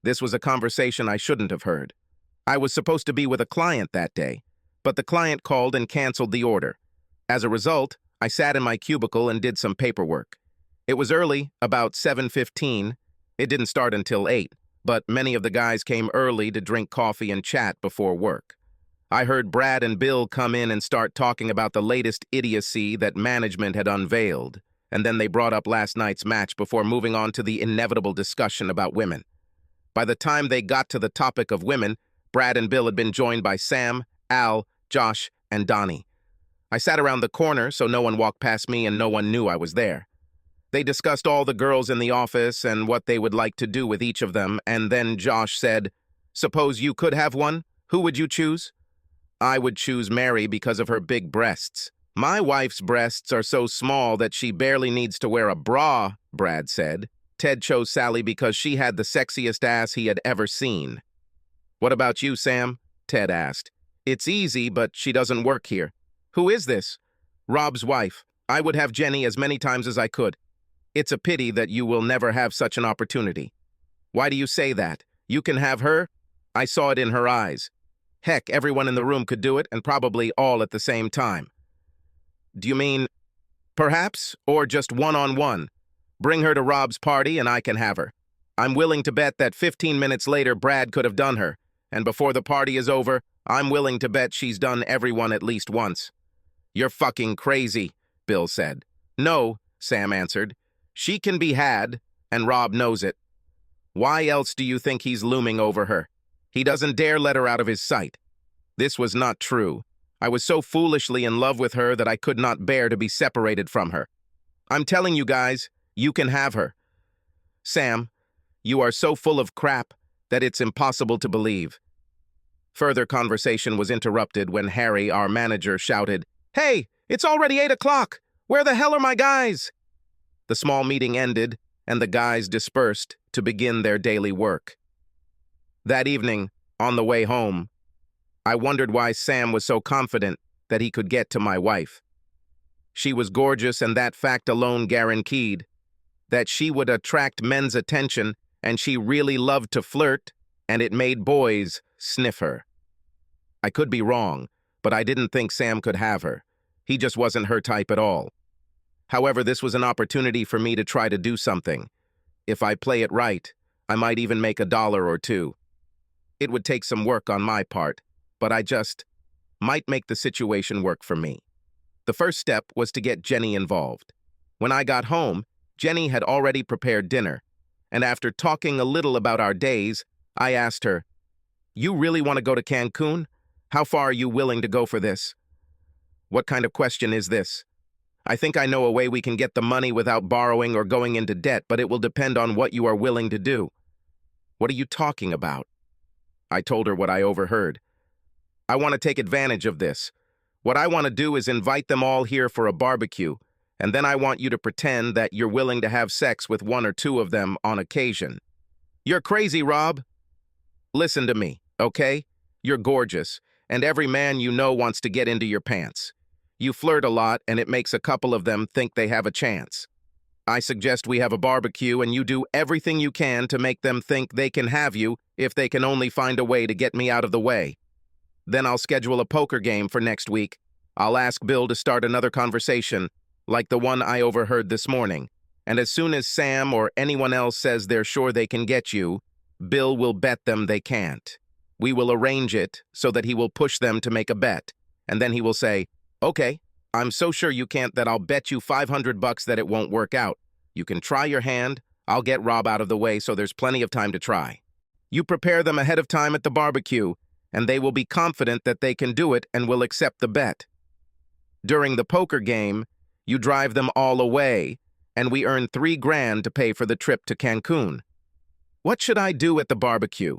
This was a conversation I shouldn't have heard. I was supposed to be with a client that day, but the client called and canceled the order. As a result, I sat in my cubicle and did some paperwork. It was early, about 7:15. It didn't start until 8, but many of the guys came early to drink coffee and chat before work. I heard Brad and Bill come in and start talking about the latest idiocy that management had unveiled, and then they brought up last night's match before moving on to the inevitable discussion about women. By the time they got to the topic of women, Brad and Bill had been joined by Sam, Al, Josh, and Donnie. I sat around the corner so no one walked past me and no one knew I was there. They discussed all the girls in the office and what they would like to do with each of them, and then Josh said, "Suppose you could have one? Who would you choose?" "I would choose Mary because of her big breasts." "My wife's breasts are so small that she barely needs to wear a bra," Brad said. Ted chose Sally because she had the sexiest ass he had ever seen. "What about you, Sam?" Ted asked. "It's easy, but she doesn't work here." "Who is this?" "Rob's wife. I would have Jenny as many times as I could. It's a pity that you will never have such an opportunity." "Why do you say that? You can have her?" I saw it in her eyes. Heck, everyone in the room could do it, and probably all at the same time. "Do you mean perhaps, or just one-on-one? Bring her to Rob's party and I can have her. I'm willing to bet that 15 minutes later Brad could have done her, and before the party is over, I'm willing to bet she's done everyone at least once." "You're fucking crazy," Bill said. "No," Sam answered. "She can be had, and Rob knows it. Why else do you think he's looming over her? He doesn't dare let her out of his sight." This was not true. I was so foolishly in love with her that I could not bear to be separated from her. "I'm telling you guys, you can have her." "Sam, you are so full of crap that it's impossible to believe." Further conversation was interrupted when Harry, our manager, shouted, "Hey, it's already 8 o'clock! Where the hell are my guys?" The small meeting ended, and the guys dispersed to begin their daily work. That evening, on the way home, I wondered why Sam was so confident that he could get to my wife. She was gorgeous, and that fact alone guaranteed that she would attract men's attention, and she really loved to flirt, and it made boys sniff her. I could be wrong, but I didn't think Sam could have her. He just wasn't her type at all. However, this was an opportunity for me to try to do something. If I play it right, I might even make $1 or $2. It would take some work on my part, but I just might make the situation work for me. The first step was to get Jenny involved. When I got home, Jenny had already prepared dinner, and after talking a little about our days, I asked her, "You really want to go to Cancun? How far are you willing to go for this?" "What kind of question is this?" "I think I know a way we can get the money without borrowing or going into debt, but it will depend on what you are willing to do." "What are you talking about?" I told her what I overheard. "I want to take advantage of this. What I want to do is invite them all here for a barbecue, and then I want you to pretend that you're willing to have sex with 1 or 2 of them on occasion." "You're crazy, Rob." "Listen to me, okay? You're gorgeous, and every man you know wants to get into your pants. You flirt a lot, and it makes a couple of them think they have a chance. I suggest we have a barbecue, and you do everything you can to make them think they can have you if they can only find a way to get me out of the way. Then I'll schedule a poker game for next week. I'll ask Bill to start another conversation, like the one I overheard this morning. And as soon as Sam or anyone else says they're sure they can get you, Bill will bet them they can't. We will arrange it so that he will push them to make a bet, and then he will say, 'Okay, I'm so sure you can't that I'll bet you $500 that it won't work out. You can try your hand. I'll get Rob out of the way so there's plenty of time to try.' You prepare them ahead of time at the barbecue, and they will be confident that they can do it and will accept the bet. During the poker game, you drive them all away, and we earn $3,000 to pay for the trip to Cancun. What should I do at the barbecue?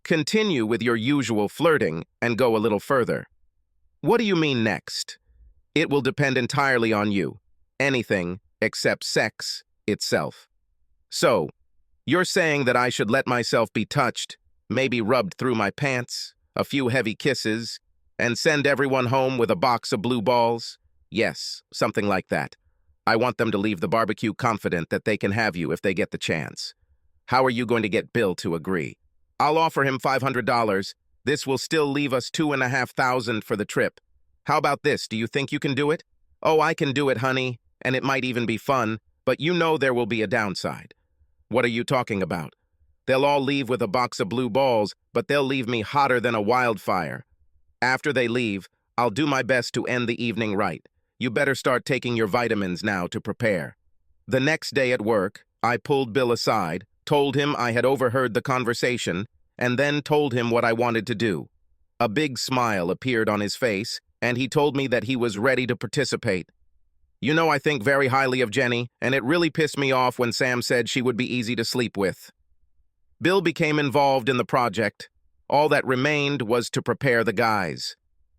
Continue with your usual flirting and go a little further. What do you mean next? It will depend entirely on you. Anything except sex itself. So, you're saying that I should let myself be touched, maybe rubbed through my pants, a few heavy kisses, and send everyone home with a box of blue balls? Yes, something like that. I want them to leave the barbecue confident that they can have you if they get the chance. How are you going to get Bill to agree? I'll offer him $500. This will still leave us $2,500 for the trip. How about this? Do you think you can do it? Oh, I can do it, honey, and it might even be fun, but you know there will be a downside. What are you talking about? They'll all leave with a box of blue balls, but they'll leave me hotter than a wildfire. After they leave, I'll do my best to end the evening right. You better start taking your vitamins now to prepare. The next day at work, I pulled Bill aside, told him I had overheard the conversation, and then told him what I wanted to do. A big smile appeared on his face, and he told me that he was ready to participate. You know, I think very highly of Jenny, and it really pissed me off when Sam said she would be easy to sleep with. Bill became involved in the project. All that remained was to prepare the guys.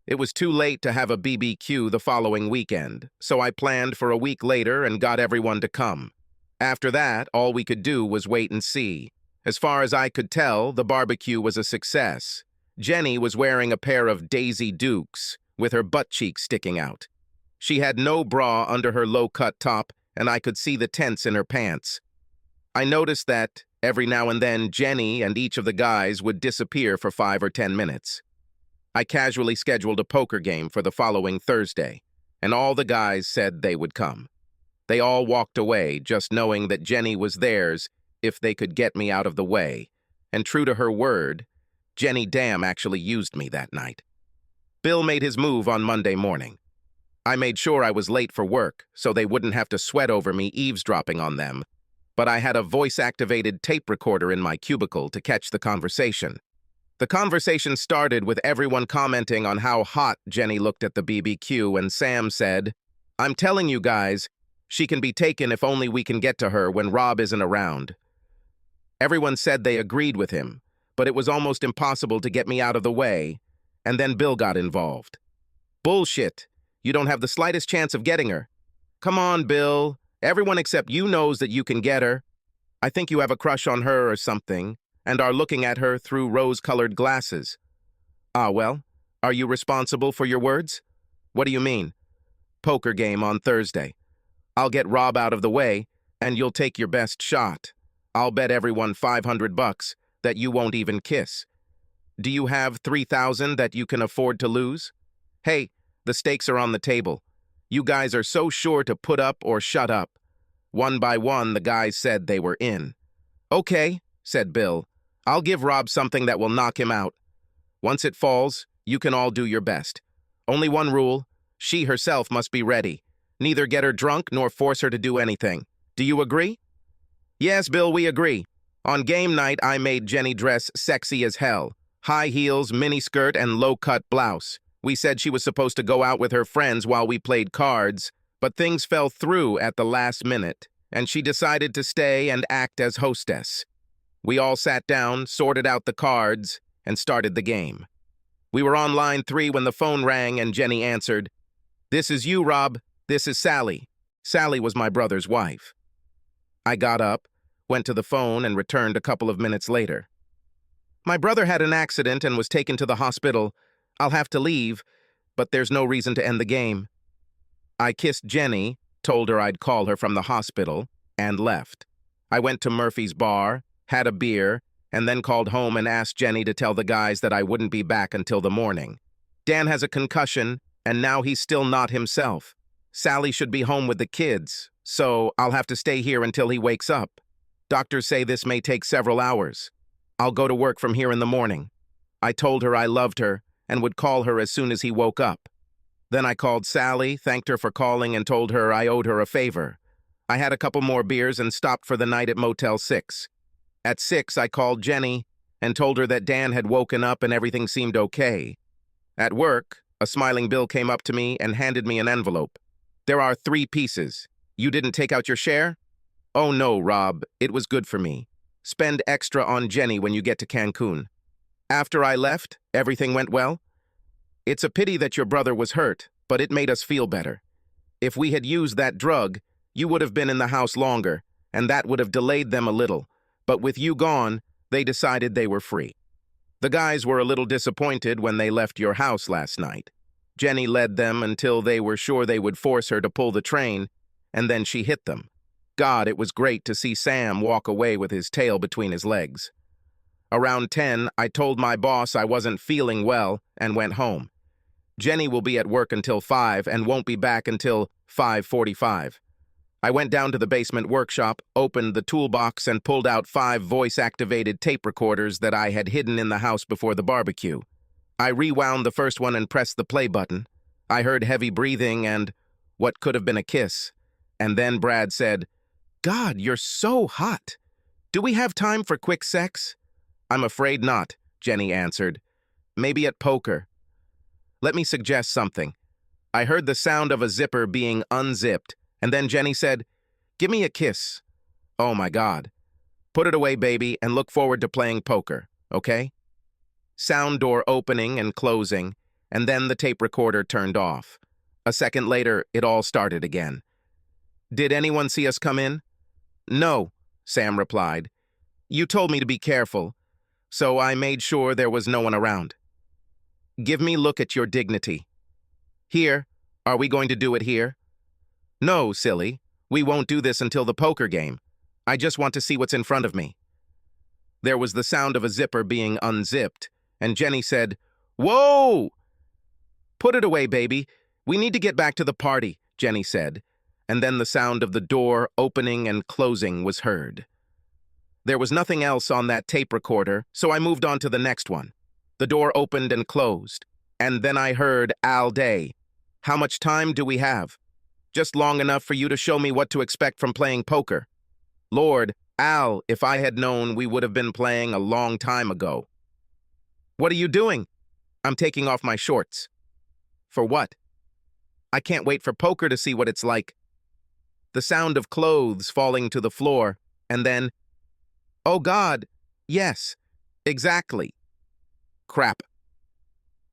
It was too late to have a BBQ the following weekend, so I planned for a week later and got everyone to come. After that, all we could do was wait and see. As far as I could tell, the barbecue was a success. Jenny was wearing a pair of Daisy Dukes, with her butt cheeks sticking out. She had no bra under her low-cut top, and I could see the tents in her pants. I noticed that, every now and then, Jenny and each of the guys would disappear for 5 or 10 minutes. I casually scheduled a poker game for the following Thursday, and all the guys said they would come. They all walked away, just knowing that Jenny was theirs if they could get me out of the way. And true to her word, Jenny Dam actually used me that night. Bill made his move on Monday morning. I made sure I was late for work, so they wouldn't have to sweat over me eavesdropping on them. But I had a voice-activated tape recorder in my cubicle to catch the conversation. The conversation started with everyone commenting on how hot Jenny looked at the BBQ, and Sam said, "I'm telling you guys, she can be taken if only we can get to her when Rob isn't around." Everyone said they agreed with him, but it was almost impossible to get me out of the way, and then Bill got involved. "Bullshit. You don't have the slightest chance of getting her." "Come on, Bill. Everyone except you knows that you can get her. I think you have a crush on her or something, and are looking at her through rose-colored glasses." "Ah, well, are you responsible for your words?" "What do you mean?" "Poker game on Thursday. I'll get Rob out of the way, and you'll take your best shot. I'll bet everyone $500 that you won't even kiss. Do you have $3,000 that you can afford to lose? Hey, the stakes are on the table. You guys are so sure to put up or shut up." One by one, the guys said they were in. "Okay," said Bill. "I'll give Rob something that will knock him out. Once it falls, you can all do your best. Only one rule, she herself must be ready. Neither get her drunk nor force her to do anything. Do you agree?" "Yes, Bill, we agree. On game night, I made Jenny dress sexy as hell. High heels, miniskirt, and low-cut blouse. We said she was supposed to go out with her friends while we played cards, but things fell through at the last minute, and she decided to stay and act as hostess. We all sat down, sorted out the cards, and started the game. We were on line 3 when the phone rang and Jenny answered. "This is you, Rob. This is Sally." Sally was my brother's wife. I got up, went to the phone, and returned a couple of minutes later. "My brother had an accident and was taken to the hospital. I'll have to leave, but there's no reason to end the game." I kissed Jenny, told her I'd call her from the hospital, and left. I went to Murphy's bar, had a beer, and then called home and asked Jenny to tell the guys that I wouldn't be back until the morning. Dan has a concussion, and now he's still not himself. Sally should be home with the kids, so I'll have to stay here until he wakes up. Doctors say this may take several hours. I'll go to work from here in the morning. I told her I loved her and would call her as soon as he woke up. Then I called Sally, thanked her for calling, and told her I owed her a favor. I had a couple more beers and stopped for the night at Motel 6. At 6, I called Jenny and told her that Dan had woken up and everything seemed okay. At work, a smiling Bill came up to me and handed me an envelope. "There are 3 pieces. You didn't take out your share?" "Oh no, Rob, it was good for me. Spend extra on Jenny when you get to Cancun." "After I left, everything went well?" "It's a pity that your brother was hurt, but it made us feel better. If we had used that drug, you would have been in the house longer, and that would have delayed them a little. But with you gone, they decided they were free. The guys were a little disappointed when they left your house last night. Jenny led them until they were sure they would force her to pull the train, and then she hit them. God, it was great to see Sam walk away with his tail between his legs." Around 10, I told my boss I wasn't feeling well and went home. Jenny will be at work until 5 and won't be back until 5:45. I went down to the basement workshop, opened the toolbox, and pulled out 5 voice-activated tape recorders that I had hidden in the house before the barbecue. I rewound the first one and pressed the play button. I heard heavy breathing and what could have been a kiss. And then Brad said, "God, you're so hot. Do we have time for quick sex?" "I'm afraid not," Jenny answered. "Maybe at poker." Let me suggest something. I heard the sound of a zipper being unzipped, and then Jenny said, "Give me a kiss." Oh my God. "Put it away, baby, and look forward to playing poker, okay?" Sound door opening and closing, and then the tape recorder turned off. A second later, it all started again. "Did anyone see us come in?" "No," Sam replied. "You told me to be careful, so I made sure there was no one around." "Give me look at your dignity." "Here. Are we going to do it here?" "No, silly. We won't do this until the poker game. I just want to see what's in front of me." There was the sound of a zipper being unzipped, and Jenny said, "Whoa!" "Put it away, baby. We need to get back to the party," Jenny said, and then the sound of the door opening and closing was heard. There was nothing else on that tape recorder, so I moved on to the next one. The door opened and closed, and then I heard Al Day. "How much time do we have?" "Just long enough for you to show me what to expect from playing poker." "Lord, Al, if I had known, we would have been playing a long time ago." "What are you doing?" "I'm taking off my shorts." "For what?" "I can't wait for poker to see what it's like." The sound of clothes falling to the floor, and then, "Oh God, yes, exactly." Crap.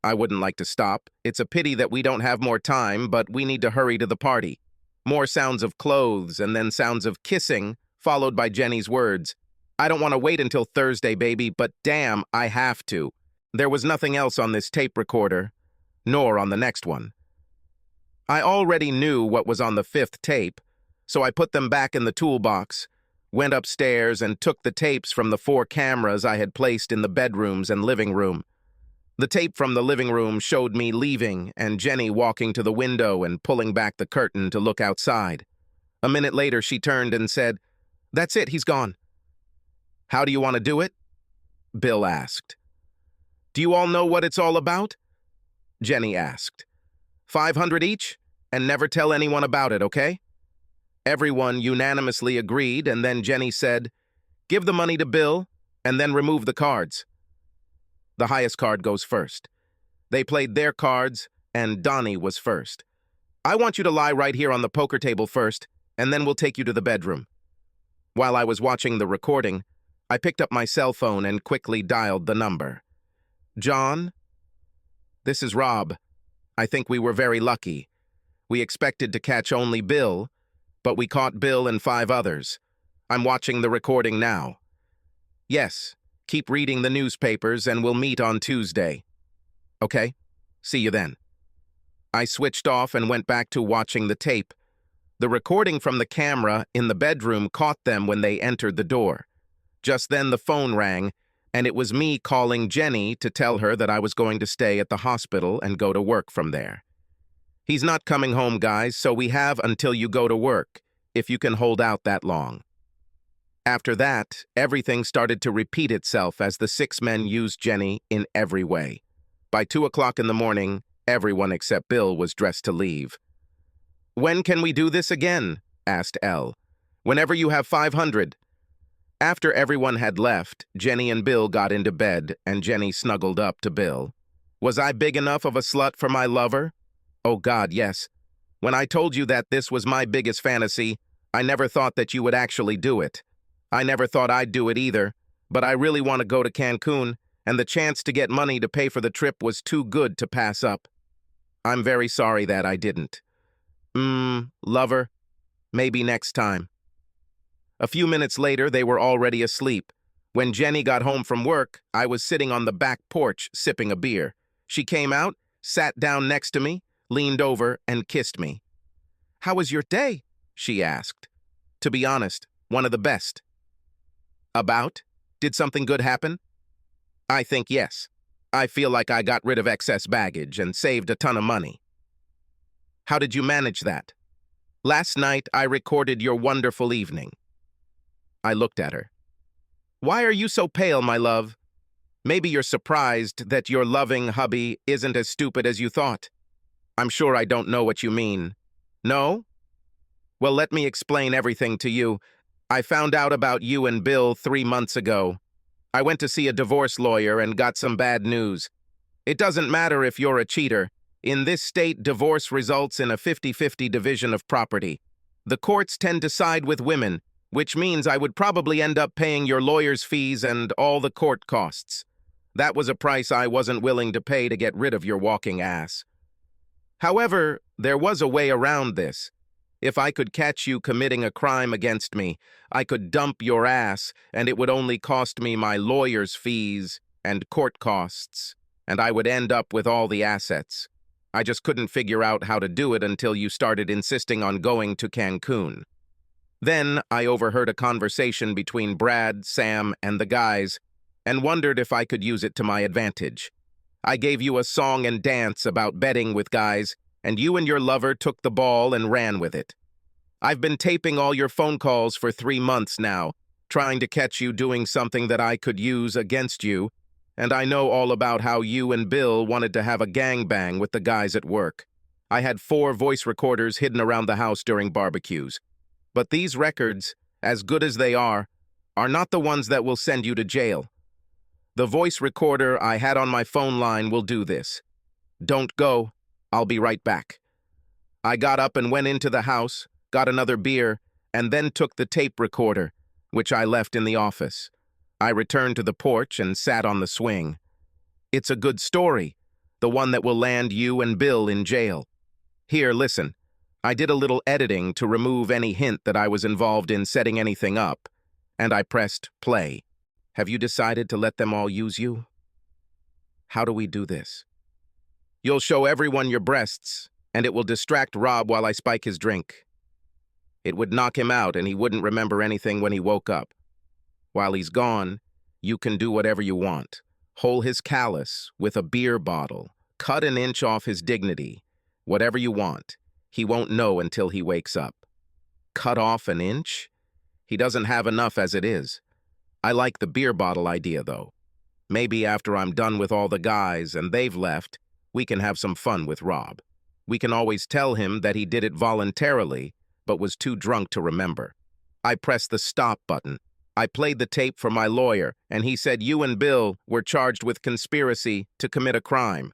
I wouldn't like to stop. It's a pity that we don't have more time, but we need to hurry to the party. More sounds of clothes, and then sounds of kissing, followed by Jenny's words. "I don't want to wait until Thursday, baby, but damn, I have to." There was nothing else on this tape recorder, nor on the next one. I already knew what was on the 5th tape, so I put them back in the toolbox, went upstairs, and took the tapes from the 4 cameras I had placed in the bedrooms and living room. The tape from the living room showed me leaving and Jenny walking to the window and pulling back the curtain to look outside. A minute later, she turned and said, "That's it, he's gone." "How do you want to do it?" Bill asked. "Do you all know what it's all about?" Jenny asked. 500 each, and never tell anyone about it, okay? Everyone unanimously agreed, and then Jenny said, "Give the money to Bill, and then remove the cards." The highest card goes first. They played their cards, and Donnie was first. "I want you to lie right here on the poker table first, and then we'll take you to the bedroom." While I was watching the recording, I picked up my cell phone and quickly dialed the number. "John? This is Rob. I think we were very lucky. We expected to catch only Bill, but we caught Bill and 5 others. I'm watching the recording now." "Yes, keep reading the newspapers and we'll meet on Tuesday." "Okay, see you then." I switched off and went back to watching the tape. The recording from the camera in the bedroom caught them when they entered the door. Just then the phone rang, and it was me calling Jenny to tell her that I was going to stay at the hospital and go to work from there. "He's not coming home, guys, so we have until you go to work, if you can hold out that long." After that, everything started to repeat itself as the 6 men used Jenny in every way. By 2 o'clock in the morning, everyone except Bill was dressed to leave. "When can we do this again?" asked Elle. "Whenever you have 500. After everyone had left, Jenny and Bill got into bed, and Jenny snuggled up to Bill. "Was I big enough of a slut for my lover?" "Oh God, yes. When I told you that this was my biggest fantasy, I never thought that you would actually do it. I never thought I'd do it either, but I really want to go to Cancun, and the chance to get money to pay for the trip was too good to pass up. I'm very sorry that I didn't." Lover, maybe next time." A few minutes later, they were already asleep. When Jenny got home from work, I was sitting on the back porch sipping a beer. She came out, sat down next to me, leaned over, and kissed me. "How was your day?" she asked. "To be honest, one of the best." "About? Did something good happen?" I think yes. I feel like I got rid of excess baggage and saved a ton of money. How did you manage that? Last night, I recorded your wonderful evening. I looked at her. Why are you so pale, my love? Maybe you're surprised that your loving hubby isn't as stupid as you thought. I'm sure I don't know what you mean. No? Well, let me explain everything to you. I found out about you and Bill 3 months ago. I went to see a divorce lawyer and got some bad news. It doesn't matter if you're a cheater. In this state, divorce results in a 50-50 division of property. The courts tend to side with women, which means I would probably end up paying your lawyer's fees and all the court costs. That was a price I wasn't willing to pay to get rid of your walking ass. However, there was a way around this. If I could catch you committing a crime against me, I could dump your ass, and it would only cost me my lawyer's fees and court costs, and I would end up with all the assets. I just couldn't figure out how to do it until you started insisting on going to Cancun. Then I overheard a conversation between Brad, Sam, and the guys, and wondered if I could use it to my advantage. I gave you a song and dance about betting with guys, and you and your lover took the ball and ran with it. I've been taping all your phone calls for 3 months now, trying to catch you doing something that I could use against you, and I know all about how you and Bill wanted to have a gangbang with the guys at work. I had 4 voice recorders hidden around the house during barbecues. But these records, as good as they are not the ones that will send you to jail. The voice recorder I had on my phone line will do this. Don't go. I'll be right back. I got up and went into the house, got another beer, and then took the tape recorder, which I left in the office. I returned to the porch and sat on the swing. It's a good story, the one that will land you and Bill in jail. Here, listen. I did a little editing to remove any hint that I was involved in setting anything up, and I pressed play. Have you decided to let them all use you? How do we do this? You'll show everyone your breasts, and it will distract Rob while I spike his drink. It would knock him out, and he wouldn't remember anything when he woke up. While he's gone, you can do whatever you want. Hole his callus with a beer bottle. Cut an inch off his dignity. Whatever you want. He won't know until he wakes up. Cut off an inch? He doesn't have enough as it is. I like the beer bottle idea, though. Maybe after I'm done with all the guys and they've left, we can have some fun with Rob. We can always tell him that he did it voluntarily, but was too drunk to remember. I pressed the stop button. I played the tape for my lawyer, and he said you and Bill were charged with conspiracy to commit a crime.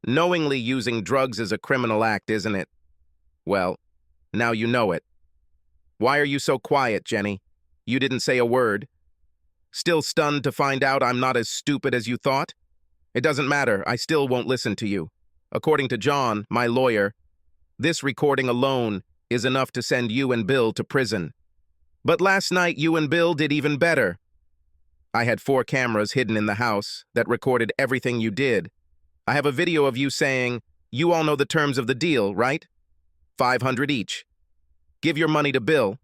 Knowingly using drugs is a criminal act, isn't it? Well, now you know it. Why are you so quiet, Jenny? You didn't say a word. Still stunned to find out I'm not as stupid as you thought? It doesn't matter, I still won't listen to you. According to John, my lawyer, this recording alone is enough to send you and Bill to prison. But last night you and Bill did even better. I had 4 cameras hidden in the house that recorded everything you did. I have a video of you saying, you all know the terms of the deal, right? $500 each. Give your money to Bill.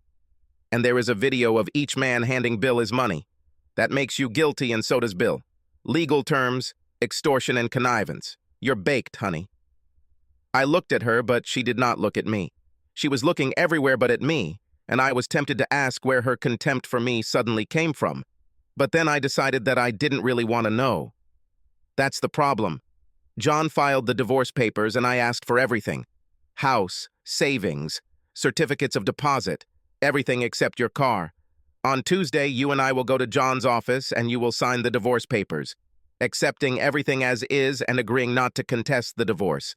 And there is a video of each man handing Bill his money. That makes you guilty, and so does Bill. Legal terms, extortion and connivance. You're baked, honey. I looked at her, but she did not look at me. She was looking everywhere but at me, and I was tempted to ask where her contempt for me suddenly came from. But then I decided that I didn't really want to know. That's the problem. John filed the divorce papers, and I asked for everything. House, savings, certificates of deposit, everything except your car. On Tuesday, you and I will go to John's office, and you will sign the divorce papers, accepting everything as is and agreeing not to contest the divorce.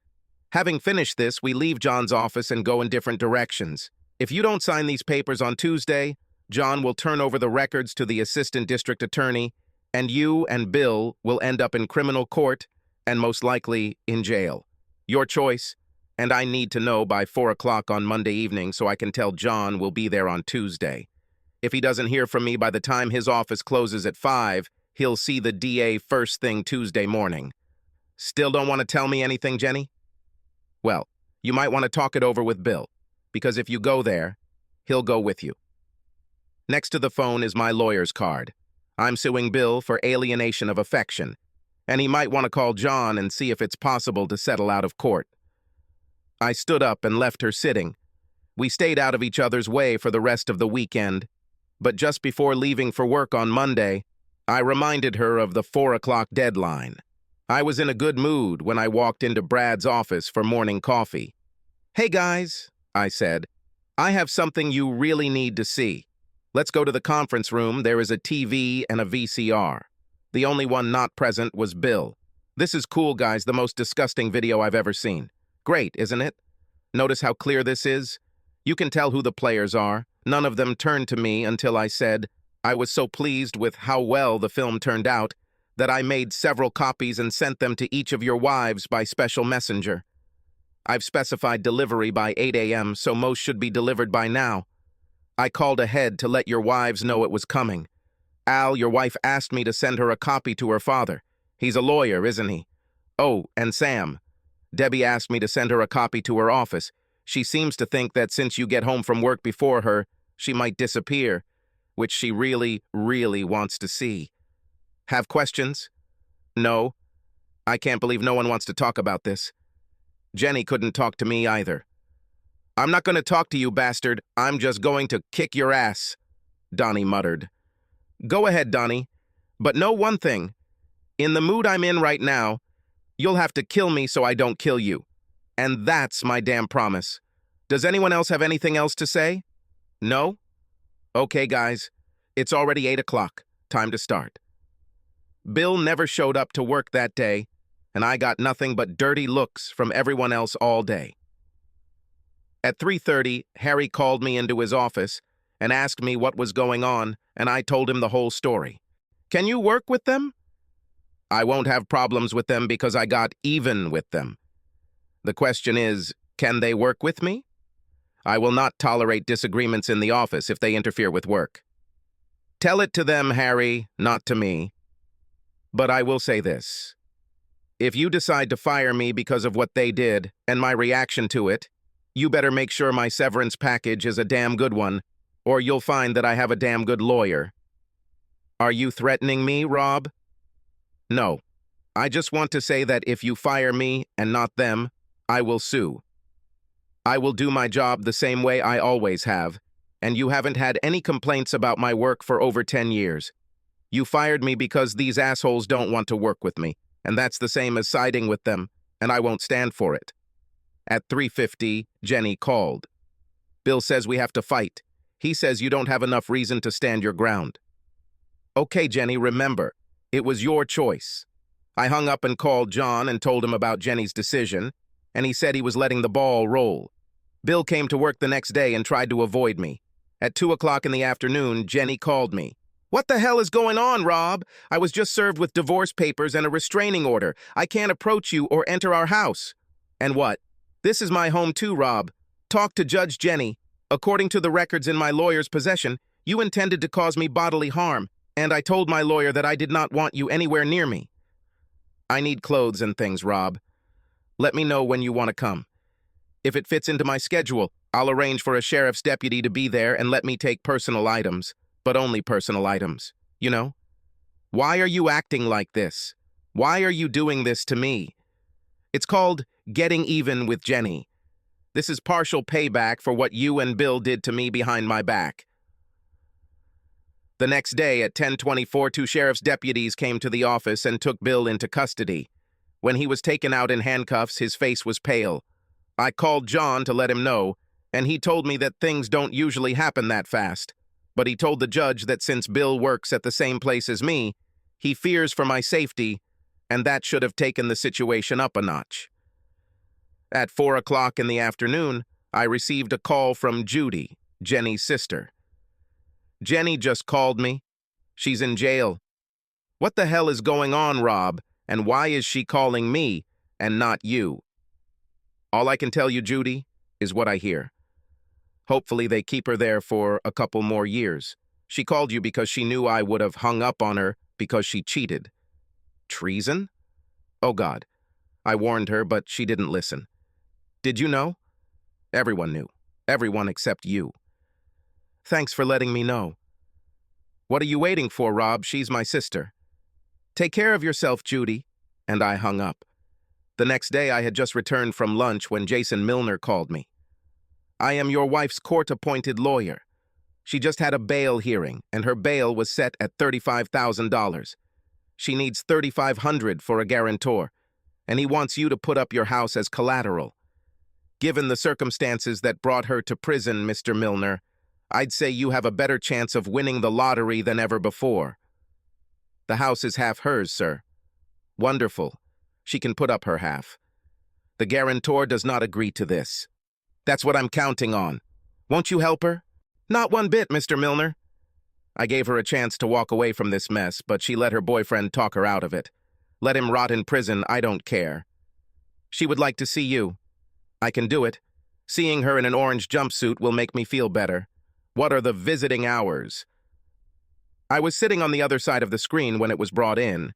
Having finished this, we leave John's office and go in different directions. If you don't sign these papers on Tuesday, John will turn over the records to the assistant district attorney, and you and Bill will end up in criminal court and most likely in jail. Your choice, and I need to know by 4 o'clock on Monday evening so I can tell John we'll be there on Tuesday. If he doesn't hear from me by the time his office closes at 5, he'll see the DA first thing Tuesday morning. Still don't want to tell me anything, Jenny? Well, you might want to talk it over with Bill, because if you go there, he'll go with you. Next to the phone is my lawyer's card. I'm suing Bill for alienation of affection, and he might want to call John and see if it's possible to settle out of court. I stood up and left her sitting. We stayed out of each other's way for the rest of the weekend, but just before leaving for work on Monday, I reminded her of the 4 o'clock deadline. I was in a good mood when I walked into Brad's office for morning coffee. "Hey guys," I said, "I have something you really need to see. Let's go to the conference room. There is a TV and a VCR. The only one not present was Bill. This is cool, guys, the most disgusting video I've ever seen. Great, isn't it? Notice how clear this is? You can tell who the players are. None of them turned to me until I said I was so pleased with how well the film turned out that I made several copies and sent them to each of your wives by special messenger. I've specified delivery by 8 a.m., so most should be delivered by now. I called ahead to let your wives know it was coming. Al, your wife, asked me to send her a copy to her father. He's a lawyer, isn't he? Oh, and Sam. Debbie asked me to send her a copy to her office. She seems to think that since you get home from work before her, she might disappear, which she really, really wants to see. Have questions? No. I can't believe no one wants to talk about this. Jenny couldn't talk to me either. I'm not going to talk to you, bastard. I'm just going to kick your ass, Donnie muttered. Go ahead, Donnie. But know one thing. In the mood I'm in right now, you'll have to kill me so I don't kill you. And that's my damn promise. Does anyone else have anything else to say? No? Okay, guys. It's already 8 o'clock. Time to start. Bill never showed up to work that day, and I got nothing but dirty looks from everyone else all day. At 3:30, Harry called me into his office and asked me what was going on, and I told him the whole story. Can you work with them? I won't have problems with them because I got even with them. The question is, can they work with me? I will not tolerate disagreements in the office if they interfere with work. Tell it to them, Harry, not to me. But I will say this. If you decide to fire me because of what they did and my reaction to it, you better make sure my severance package is a damn good one, or you'll find that I have a damn good lawyer. Are you threatening me, Rob? No. I just want to say that if you fire me and not them, I will sue. I will do my job the same way I always have, and you haven't had any complaints about my work for over 10 years. You fired me because these assholes don't want to work with me, and that's the same as siding with them, and I won't stand for it. At 3:50, Jenny called. Bill says we have to fight. He says you don't have enough reason to stand your ground. Okay, Jenny, remember, it was your choice. I hung up and called John and told him about Jenny's decision, and he said he was letting the ball roll. Bill came to work the next day and tried to avoid me. At 2 o'clock in the afternoon, Jenny called me. What the hell is going on, Rob? I was just served with divorce papers and a restraining order. I can't approach you or enter our house. And what? This is my home too, Rob. Talk to Judge Jenny. According to the records in my lawyer's possession, you intended to cause me bodily harm, and I told my lawyer that I did not want you anywhere near me. I need clothes and things, Rob. Let me know when you want to come. If it fits into my schedule, I'll arrange for a sheriff's deputy to be there and let me take personal items. But only personal items, you know? Why are you acting like this? Why are you doing this to me? It's called getting even with Jenny. This is partial payback for what you and Bill did to me behind my back. The next day at 10:24, 2 sheriff's deputies came to the office and took Bill into custody. When he was taken out in handcuffs, his face was pale. I called John to let him know, and he told me that things don't usually happen that fast. But he told the judge that since Bill works at the same place as me, he fears for my safety, and that should have taken the situation up a notch. At 4 o'clock in the afternoon, I received a call from Judy, Jenny's sister. Jenny just called me. She's in jail. What the hell is going on, Rob, and why is she calling me and not you? All I can tell you, Judy, is what I hear. Hopefully they keep her there for a couple more years. She called you because she knew I would have hung up on her because she cheated. Treason? Oh, God. I warned her, but she didn't listen. Did you know? Everyone knew. Everyone except you. Thanks for letting me know. What are you waiting for, Rob? She's my sister. Take care of yourself, Judy. And I hung up. The next day I had just returned from lunch when Jason Milner called me. I am your wife's court-appointed lawyer. She just had a bail hearing, and her bail was set at $35,000. She needs $3,500 for a guarantor, and he wants you to put up your house as collateral. Given the circumstances that brought her to prison, Mr. Milner, I'd say you have a better chance of winning the lottery than ever before. The house is half hers, sir. Wonderful. She can put up her half. The guarantor does not agree to this. That's what I'm counting on. Won't you help her? Not one bit, Mr. Milner. I gave her a chance to walk away from this mess, but she let her boyfriend talk her out of it. Let him rot in prison, I don't care. She would like to see you. I can do it. Seeing her in an orange jumpsuit will make me feel better. What are the visiting hours? I was sitting on the other side of the screen when it was brought in.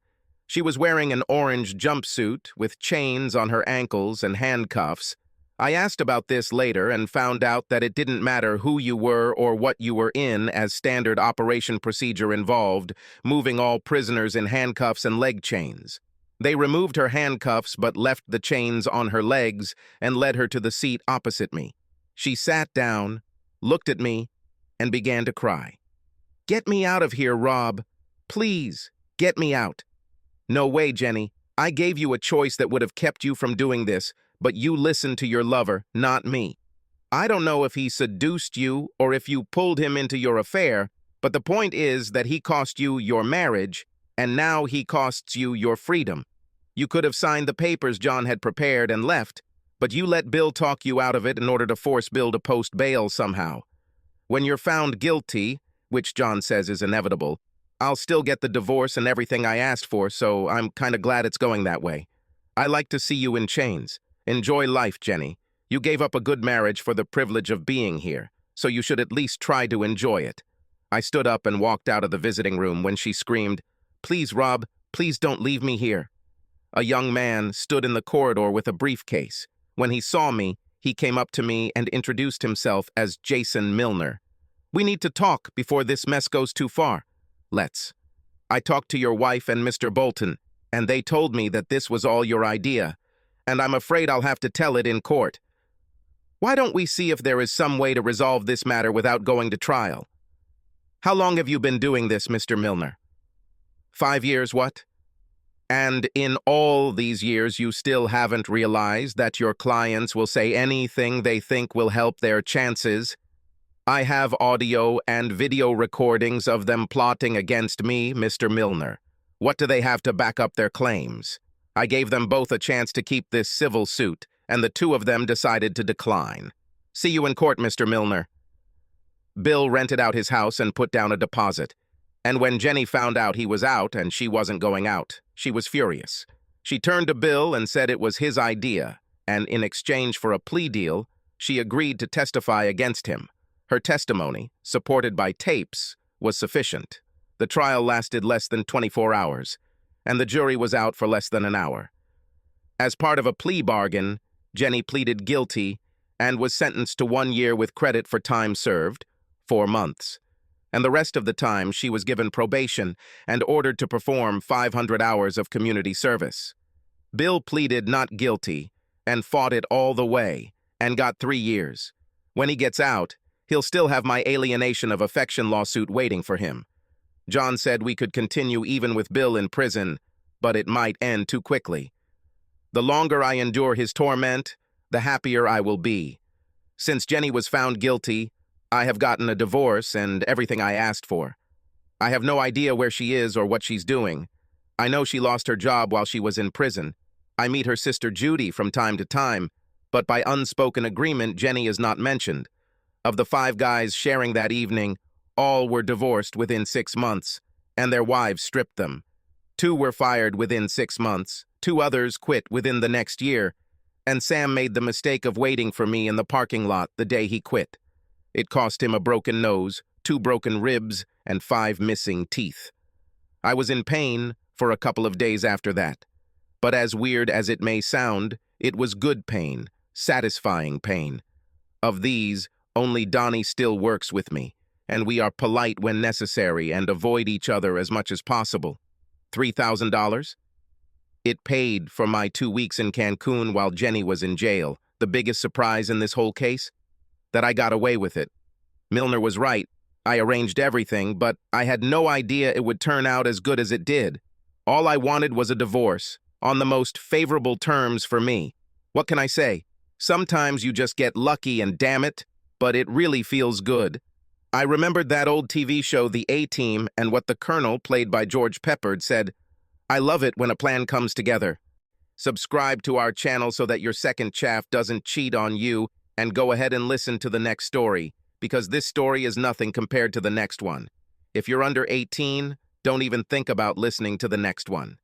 She was wearing an orange jumpsuit with chains on her ankles and handcuffs. I asked about this later and found out that it didn't matter who you were or what you were in, as standard operation procedure involved moving all prisoners in handcuffs and leg chains. They removed her handcuffs but left the chains on her legs and led her to the seat opposite me. She sat down, looked at me, and began to cry. Get me out of here, Rob. Please, get me out. No way, Jenny. I gave you a choice that would have kept you from doing this, but you listened to your lover, not me. I don't know if he seduced you or if you pulled him into your affair, but the point is that he cost you your marriage, and now he costs you your freedom. You could have signed the papers John had prepared and left, but you let Bill talk you out of it in order to force Bill to post bail somehow. When you're found guilty, which John says is inevitable, I'll still get the divorce and everything I asked for, so I'm kind of glad it's going that way. I like to see you in chains. Enjoy life, Jenny. You gave up a good marriage for the privilege of being here, so you should at least try to enjoy it. I stood up and walked out of the visiting room when she screamed, Please, Rob, please don't leave me here. A young man stood in the corridor with a briefcase. When he saw me, he came up to me and introduced himself as Jason Milner. We need to talk before this mess goes too far. Let's. I talked to your wife and Mr. Bolton, and they told me that this was all your idea, and I'm afraid I'll have to tell it in court. Why don't we see if there is some way to resolve this matter without going to trial? How long have you been doing this, Mr. Milner? 5 years, what? And in all these years, you still haven't realized that your clients will say anything they think will help their chances? I have audio and video recordings of them plotting against me, Mr. Milner. What do they have to back up their claims? I gave them both a chance to keep this civil suit, and the two of them decided to decline. See you in court, Mr. Milner. Bill rented out his house and put down a deposit. And when Jenny found out he was out and she wasn't going out, she was furious. She turned to Bill and said it was his idea, and in exchange for a plea deal, she agreed to testify against him. Her testimony, supported by tapes, was sufficient. The trial lasted less than 24 hours, and the jury was out for less than an hour. As part of a plea bargain, Jenny pleaded guilty and was sentenced to 1 year with credit for time served, 4 months. And the rest of the time she was given probation and ordered to perform 500 hours of community service. Bill pleaded not guilty and fought it all the way and got 3 years. When he gets out, he'll still have my alienation of affection lawsuit waiting for him. John said we could continue even with Bill in prison, but it might end too quickly. The longer I endure his torment, the happier I will be. Since Jenny was found guilty, I have gotten a divorce and everything I asked for. I have no idea where she is or what she's doing. I know she lost her job while she was in prison. I meet her sister Judy from time to time, but by unspoken agreement, Jenny is not mentioned. Of the 5 guys sharing that evening, all were divorced within 6 months, and their wives stripped them. 2 were fired within 6 months, 2 others quit within the next year, and Sam made the mistake of waiting for me in the parking lot the day he quit. It cost him a broken nose, 2 broken ribs, and 5 missing teeth. I was in pain for a couple of days after that. But as weird as it may sound, it was good pain, satisfying pain. Of these, only Donnie still works with me. and we are polite when necessary and avoid each other as much as possible. $3,000? It paid for my 2 weeks in Cancun while Jenny was in jail. The biggest surprise in this whole case? That I got away with it. Milner was right. I arranged everything, but I had no idea it would turn out as good as it did. All I wanted was a divorce, on the most favorable terms for me. What can I say? Sometimes you just get lucky and damn it, but it really feels good. I remembered that old TV show, The A-Team, and what the Colonel, played by George Peppard, said, "I love it when a plan comes together." Subscribe to our channel so that your second chaff doesn't cheat on you, and go ahead and listen to the next story, because this story is nothing compared to the next one. If you're under 18, don't even think about listening to the next one.